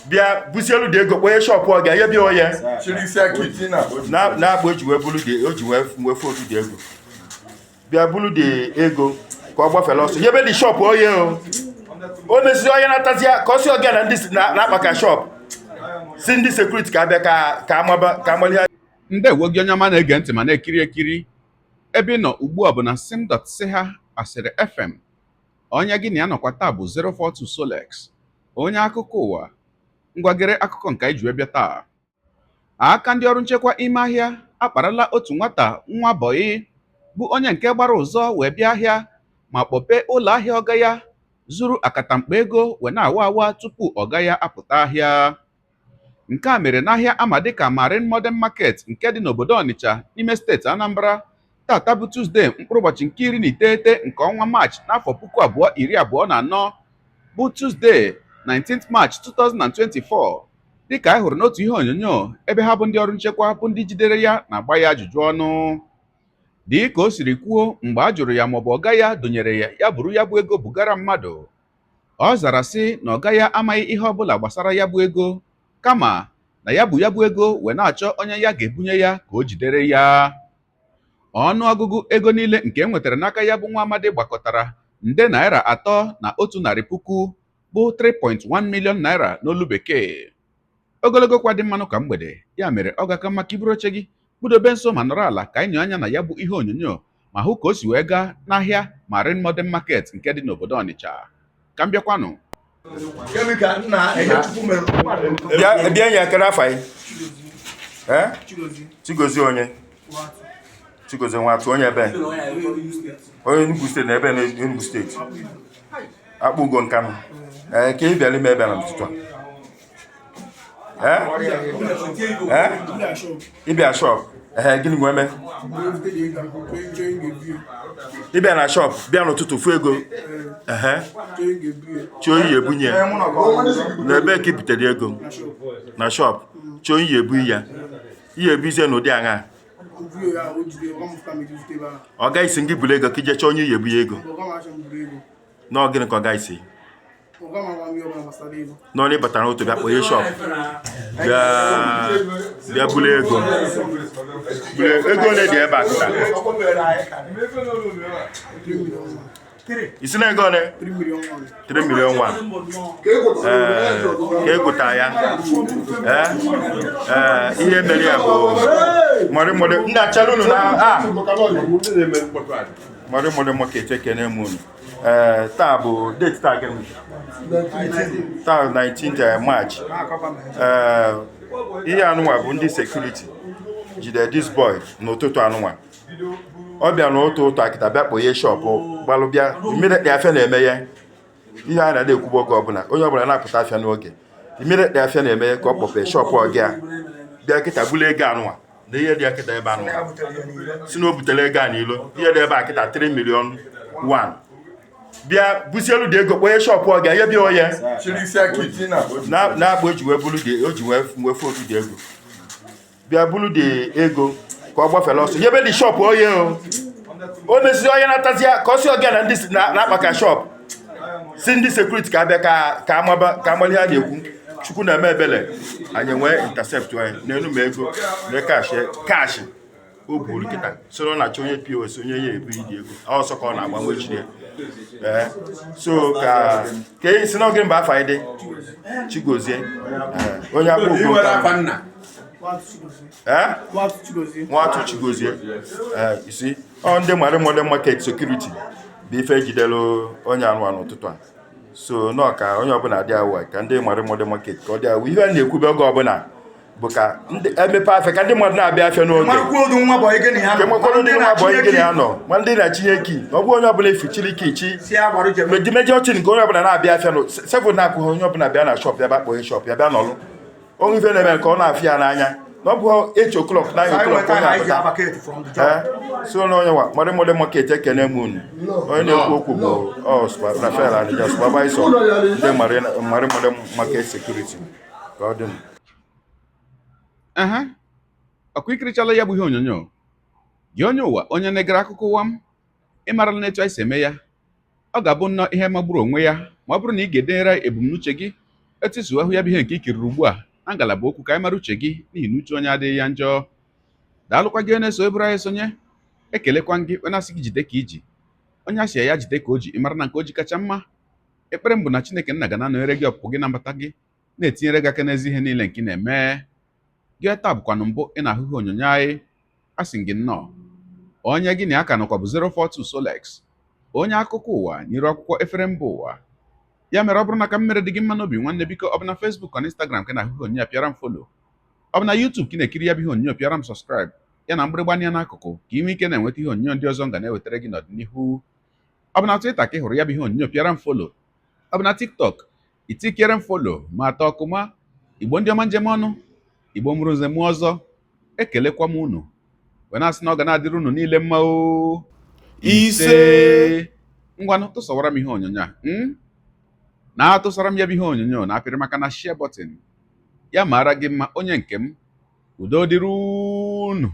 bịa busielu dị ego kponye shọpụ ọ ga-enye bịa onye na-akpọ eji wee bulu dị o ji wee fotu dị ego bịa bulu dị ego ka ọ gbafere ọsọ yebe dị shọpụ onye o mesiri onye na-atazi ka ọ si ọga na ndị na-akpaka shọpụ si ndị sekuriti ka abịa ka amali ha. Ndewo gị onye ọma na-ege ntị ma na-ekiri ekiri ebe ị nọ ugbu a bụ na sim.si ha asịrị FM. Onye gị na ya nọkwa taa bụ 042 Solex, onye akụkọ ụwa. Ngwagere akụkọ nke iji wee bịa taa. Aka ndị ọrụ nchekwa ime ahịa akparala otu nwata nwa bọyị bụ onye nke gbara ụzọ wee bịa ahịa ma kpọpee ụlọ ahịa ọga ya zuru akatamkpa ego wee na-awa awa tupu ọga ya apụta ahịa. Nke a mere n'ahịa ama dịka Marine Modern Market nke dị n'obodo Ọnịcha n'ime steeti Anambra tata bụ Tuzdee mkpụrụ ụbọchị nke 19 nke ọnwa Maachị n'afọ 2024 bụ Tuzdee 19th March 2024 dịka anyị hụrụ n'otu ihe onyonyo ebe ha bụ ndị ọrụ nchekwa bụ ndị jidere ya na-agba ya ajụjụ ọnụ. Dị ka o siri kwuo mgbe a jụrụ ya maọbụ ọga ya donyere ya buru ya bụ ego bugara mmadụ, ọ zara sị na ọga ya amaghị ihe ọbụla gbasara ya bụ ego kama na ya bụ ego wee na-achọ onye ya ga-ebunye ya ka o jidere ya. Ọnụọgụgụ ego niile nke e nwetara n'aka ya bụ nwa amadi gbakọtara nde naira 3,100,000 bụ 3.1 million naira n'olu bekee. Ogologo kwa dị mmanụ ka mgbede, ya mere ọ ga-aka maka iburu oche gị kpudobe nso ma nọrọ ala ka anyị nyere anya na ya bụ ihe onyonyo ma hụ ka o si wee gaa n'ahịa Marine Modern Market nke dị n'obodo Ọnịcha. Ka m bịakwanụ. Bịa nye akara afọ anyị. Chigozie onye Chigozie nwatụ onye ebe onye Enugu steeti na ebe Enugu steeti akpụgo Nkanụ ka ị bịara ime ebe na n'ụtụtụ a ịbịa shọp gịnị nwe eme ịbịa na shọp bịa n'ụtụtụ fụ ego chi oyi ya ebunye na ebe ka i butere ego na shọp chi oyi ya ebu ya ihe ebuzie n'ụdị aṅa ọ gaghị isi ngị buru ego ka ije chọọ onye ihe ebu ya ego n'ọ gịnị ka ọ gaghị isi n'ọ na ịbatara otu bịa kpọnye shọp bịa buru ego ole dị ebe a kịta isi na ego ole 3 million ka egota ya ihe mere ya bụ mọrịmọrị ndị achala unu na mọrịmọrị market ekene m unu taa bụ date taa gịnị taa 19th March ihe anụnwa bụ ndị sekuriti jide this boy n'ụtụtụ anụnwa ọ bịa n'ụtụ akịta bịa kpọnye shọpụ gbalụ bịa immediately afịa na-eme ya ihe a na-ekwugbo oge ọbụla onye ọbụla na-apụta afịa n'oge immediately afịa na-eme ya ka ọ kpọpee shọpụ ọgịa bịa kịta bulu ego anụnwa na ihe dị akịta ebe anụnwa si na o butere ego a n'ilo ihe dị ebe akịta 3 million 1 bịa busielu dị ego kponye shọpụ ọgịa ihe bịa onye na-akpọ eji wee bulu dị o ji wee fotu dị ego bịa bulu dị ego ka ọ gbafere ọsọ yebe dị shọpụ onye o mesiri onye na-atazi ka ọ si ọga na ndị na-akpaka shọpụ si ndị sekuriti ka abịa ka amali ha na-ekwu Chukwu na-eme ebele anyị nwee intercept anyị n'elu ma ego na kaashị o buru kịta soro na-achọ onye POS onye ya ebu dị ego ọsọ ka ọ na-agbanwe jiri so ka isi n'oge mba afọ anyị dị Chigozie onye akpụkpọ nwatụ Chigozie isi ọ ndị Marine Modern Market security bụ ife ejidelu onye anụ n'ụtụtụ a so nọ ka onye ọbụla dị awụ ka ndị Marine Modern Market ka ọ dị awụ ihe a na-ekwube oge ọbụla bụ ka emepe afịa ka ndị mmadụ na-abịa afịa n'oge kemekwado ndị nwa bọyị gịnị ha nọ ma ndị na-achinye ki ọ bụ onye ọbụla efichiri ka ichi mejọ chin nke onye ọbụla na-abịa afịa sevụl na-akwụghị onye ọbụla bịa na shọp ya bịa kpọnye shọp ya bịa n'ọlụ onye ife na-eme ka ọ na-afịa ya n'anya na ọ bụ 8 o'clock 9 o'clock onye apụta so na onye nwa Marine Modern Market ekene m unu onye na-ekwu okwu bụ Rafael Anija supervisor ndị Marine Modern Market security ka ọ dị ọkwa ikirichala ya bụ ihe onyonyo gị onye ụwa onye na-egere akụkọ ụwa m ịmarala na etu anyị si eme ya ọ ga-abụ nnọọ ihe magburu onwe ya ma ọ bụrụ na ị ga-edere ebumnuche gị etisuo ahụ ya bụ ihe nke ikiriri ugbu a na ngalaba okwu ka anyị mara uche gị n'ihi na uche onye adịghị ya njọ. Daalụkwa gị onye so eburu anyị sonye, ekelekwa gị onye asị gị jide ka iji, onye asị ya jide ka o ji, ịmara na nke o ji kacha mma. Ekpere m bụ na Chineke nna ga na-anọnyere gị ọpụpụ gị na mbata gị, na-etinyere gị aka n'ezi ihe niile nke ị na-eme. Gị taa bụkwanụ mbụ ị na-ahụ ihe onyonyo anyị, asị gị nnọọ. Onye gị na aka nọkwa bụ 042 Solex, onye akụkọ ụwa nyere akwụkwọ efere mba ụwa. Ya mere ọ bụrụ na ka m mere dị gị mma n'obi nwanne, biko ọ bụ na Facebook na Instagram ka na-ahụ ihe onyonyo pịara m folo, ọ bụ na YouTube ka ị na-ekiri ya bụ ihe onyonyo pịara m sọskraịb, ya na mgbịrịgba anya n'akụkụ ka ị nwee ike na-enweta ihe onyonyo ndị ọzọ m ga na-ewetara gị n'ọdịnihu. Ọ bụ na Twitter ka ị hụrụ ya bụ ihe onyonyo pịara m folo, ọ bụ na TikTok itikere m folo ma atọ ọkụma. Igbo ndị ọma njem ọnụ, Igbo mụrụ nze mụọ ọzọ, ekelekwa m unu wee na-asị na ọ ga na-adịrị unu niile mma o. ise Ngwanụ tụsawara m ihe onyonyo a na-atụsara m ya bụ ihe onyonyo na-apịrị maka na share button ya mara gị mma onye nke m. Udo dịrị unu.